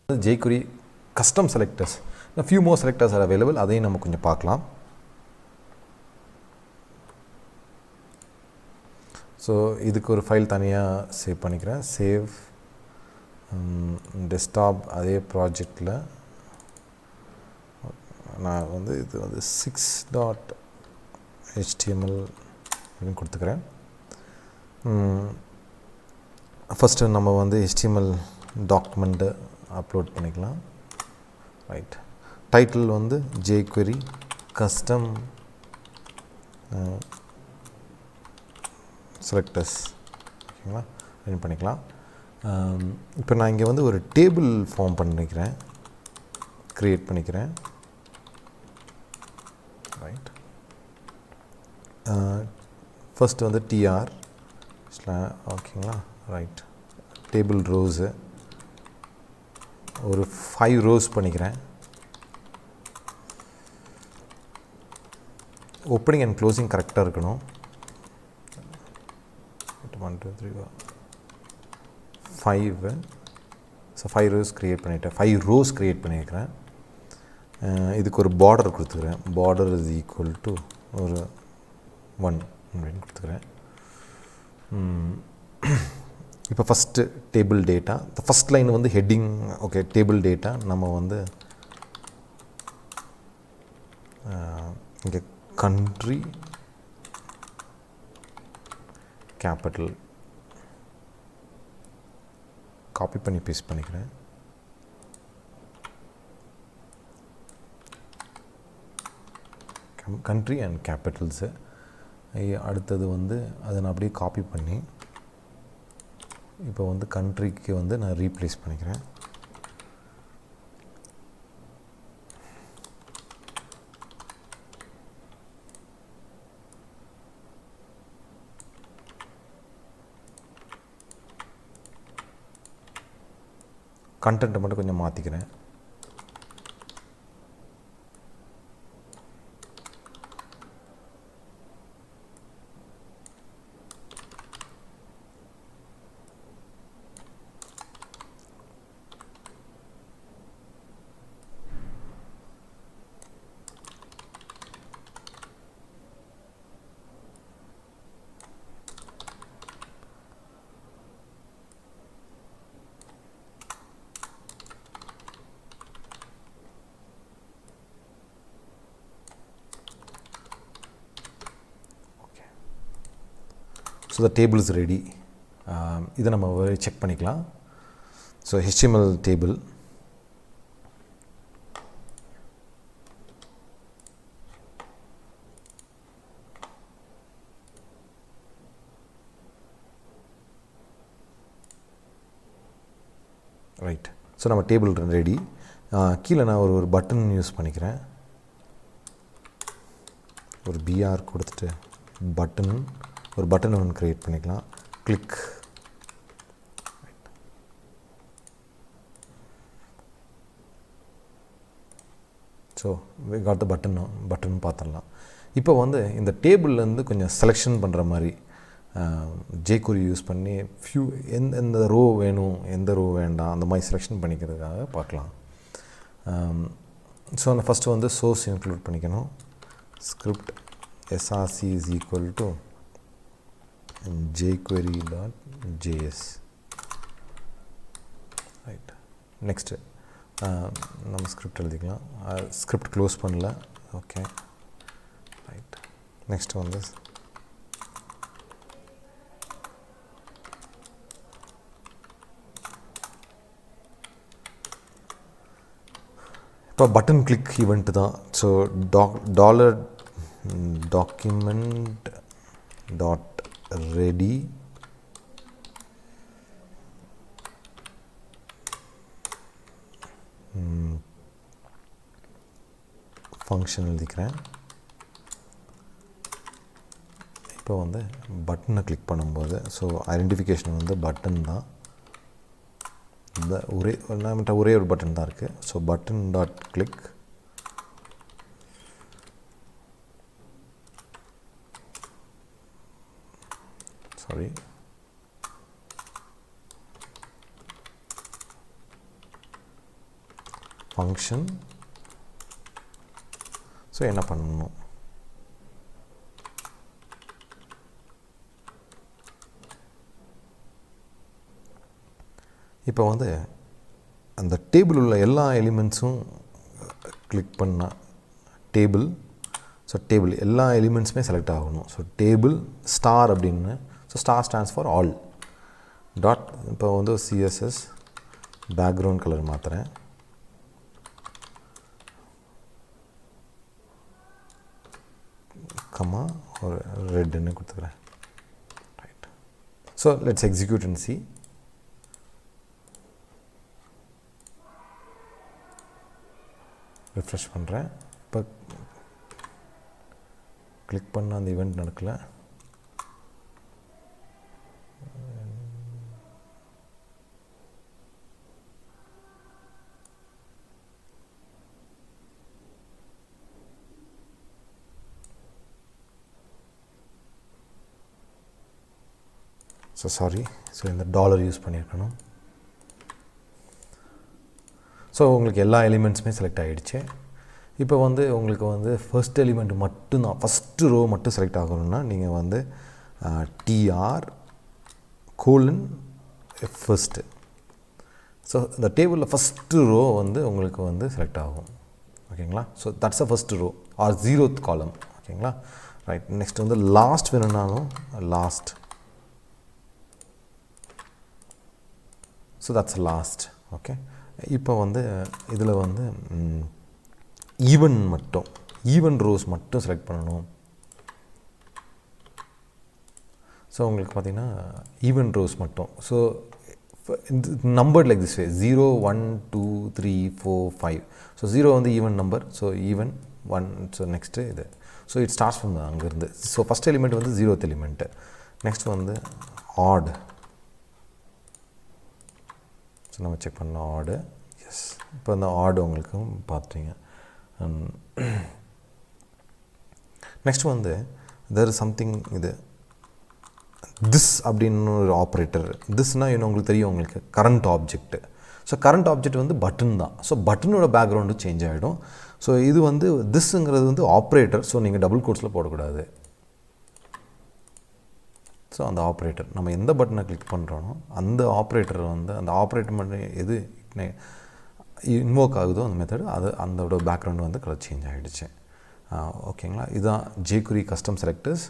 jQuery custom selectors. A few more selectors are available. அதையும் நம்ம கொஞ்சம் பார்க்கலாம். ஸோ இதுக்கு ஒரு ஃபைல் தனியாக சேவ் பண்ணிக்கிறேன். சேவ் டெஸ்க்டாப் அதே ப்ராஜெக்டில் நான் வந்து இது வந்து 6.html அப்படின்னு கொடுத்துக்கிறேன். ஃபஸ்ட்டு நம்ம வந்து HTML டாக்குமெண்ட்டு அப்லோட் பண்ணிக்கலாம். ரைட், டைட்டில் வந்து jQuery கஸ்டம் செலக்டர்ஸ். ஓகேங்களா, ரன் பண்ணிக்கலாம். இப்போ நான் இங்கே வந்து ஒரு டேபிள் ஃபார்ம் பண்ணிக்கிறேன், க்ரியேட் பண்ணிக்கிறேன். ரைட், ஃபஸ்ட்டு வந்து tr ஓகேங்களா. ரைட், டேபிள் ரோஸு ஒரு 5 ரோஸ் பண்ணிக்கிறேன். ஓப்பனிங் அண்ட் க்ளோசிங் கரெக்டாக இருக்கணும். 1 2 3 5. ஸோ 5 ரோஸ் க்ரியேட் பண்ணிவிட்டேன். 5 ரோஸ் க்ரியேட் பண்ணியிருக்கிறேன். இதுக்கு ஒரு பார்டர் கொடுத்துக்கிறேன். பார்டர் இஸ் ஈக்குவல் டு ஒரு 1 அப்படின்னு கொடுத்துக்கிறேன். இப்போ first table data, first line வந்து ஹெட்டிங். ஓகே, டேபிள் டேட்டா நம்ம வந்து இங்கே கண்ட்ரி கேபிட்டல் காப்பி பண்ணி பேஸ்ட் பண்ணிக்கிறேன். Country and capitals. அடுத்தது வந்து அதை நான் அப்படியே காப்பி பண்ணி இப்போ வந்து கண்ட்ரிக்கு வந்து நான் ரீப்ளேஸ் பண்ணிக்கிறேன். கண்டென்ட்டை மட்டும் கொஞ்சம் மாற்றிக்கிறேன். So the table is ready. இதை நம்ம செக் பண்ணிக்கலாம். So HTML table, right. So நம்ம டேபிள் ரெடி. கீழே நான் ஒரு பட்டன் யூஸ் பண்ணிக்கிறேன். ஒரு BR கொடுத்துட்டு பட்டன், ஒரு பட்டன் ஒன்று க்ரியேட் பண்ணிக்கலாம். Click. So we got the button பார்த்துடலாம். இப்போ வந்து இந்த டேபிள்லேருந்து கொஞ்சம் செலெக்ஷன் பண்ணுற மாதிரி jQuery யூஸ் பண்ணி எந்த ரோ வேணும் எந்த ரோ வேண்டாம் அந்த மாதிரி செலெக்ஷன் பண்ணிக்கிறதுக்காக பார்க்கலாம். ஸோ நான் ஃபஸ்ட்டு வந்து சோர்ஸ் இன்க்ளூட் பண்ணிக்கணும். Script src is equal to jQuery.js. Right, next நம்ம ஸ்கிரிப்ட் எழுதிக்கலாம். ஸ்கிரிப்ட் க்ளோஸ் பண்ணல. Okay, right. நெக்ஸ்ட்டு வந்து இப்போ பட்டன் கிளிக் ஈவெண்ட் தான். So document dot ready function எழுதிக்கிறேன். இப்போ வந்து பட்டனை கிளிக் பண்ணும்போது ஸோ ஐடென்டிஃபிகேஷன் வந்து பட்டன் தான். இந்த நம்மகிட்ட ஒரே ஒரு பட்டன் தான் இருக்குது. So button dot click. Sorry, function. So என்ன பண்ணணும், இப்போ வந்து அந்த டேபிள் உள்ள எல்லா எலிமெண்ட்ஸும் கிளிக் பண்ணால் டேபிள், ஸோ டேபிள் எல்லா எலிமெண்ட்ஸுமே செலக்ட் ஆகணும். ஸோ டேபிள் ஸ்டார் அப்படின்னு, so star stands for all dot. இப்போ வந்து சிஎஸ்எஸ் பேக்ரவுண்ட் கலர் மாற்றுறேன், கம்மா ஒரு ரெட்டுன்னு கொடுத்துக்கிறேன். Right, so let's execute and see. Refresh பண்ணுறேன், இப்போ கிளிக் பண்ண அந்த ஈவெண்ட் நடக்கல. ஸோ சாரி, ஸோ இந்த டாலர் யூஸ் பண்ணியிருக்கணும். ஸோ உங்களுக்கு எல்லா எலிமெண்ட்ஸுமே செலக்ட் ஆகிடுச்சு. இப்போ வந்து உங்களுக்கு வந்து ஃபர்ஸ்ட் எலிமெண்ட் மட்டும்தான், ஃபஸ்ட்டு ரோ மட்டும் செலக்ட் ஆகணும்னா நீங்கள் வந்து டிஆர் கோலன் ஃபர்ஸ்ட்டு. ஸோ இந்த டேபிளில் ஃபஸ்ட்டு ரோ வந்து உங்களுக்கு வந்து செலக்ட் ஆகும். ஓகேங்களா? So that's a first row or 0th column. ஓகேங்களா? ரைட், நெக்ஸ்ட் வந்து லாஸ்ட் வேணும்னாலும் last. So that's last. Okay, இப்போ வந்து இதில் வந்து ஈவன் மட்டும், ஈவன் ரோஸ் மட்டும் செலக்ட் பண்ணணும். ஸோ உங்களுக்கு பார்த்திங்கன்னா ஈவன் ரோஸ் மட்டும். So numbered like this way 0 1 2 3 4 5. So 0 வந்து even number, so even 1. So next இது, ஸோ இட் ஸ்டார்ட்ஸ் ஃப்ரம் அங்கேருந்து. ஸோ ஃபஸ்ட் எலிமெண்ட் வந்து 0th எலிமெண்ட்டு. நெக்ஸ்ட் வந்து ஆட். ஸோ நம்ம செக் பண்ணலாம் ஆடு. எஸ், இப்போ இந்த ஆடு உங்களுக்கு பார்த்துட்டீங்க. நெக்ஸ்ட் வந்து தேர் இஸ் சம்திங், இது திஸ் அப்படின்னு ஒரு ஆப்ரேட்டர். திஸ்னால் இன்னும் உங்களுக்கு தெரியும், உங்களுக்கு current object. So current object வந்து பட்டன் தான். ஸோ பட்டனோட பேக்ரவுண்டு சேஞ்ச் ஆகிடும். ஸோ இது வந்து திஸ்ங்கிறது வந்து ஆப்ரேட்டர். ஸோ நீங்கள் டபுள் கோட்ஸில் போடக்கூடாது. ஸோ அந்த ஆப்ரேட்டர் நம்ம எந்த பட்டனை கிளிக் பண்ணுறோனோ அந்த ஆப்ரேட்டர் வந்து அந்த ஆப்ரேட்டர் பண்ண எது இன்வோக் ஆகுதோ அந்த மெத்தடு, அது அதோட பேக்ரவுண்ட் வந்து கலர் சேஞ்ச் ஆகிடுச்சு. ஓகேங்களா? இதுதான் jQuery கஸ்டம் செலக்டர்ஸ்.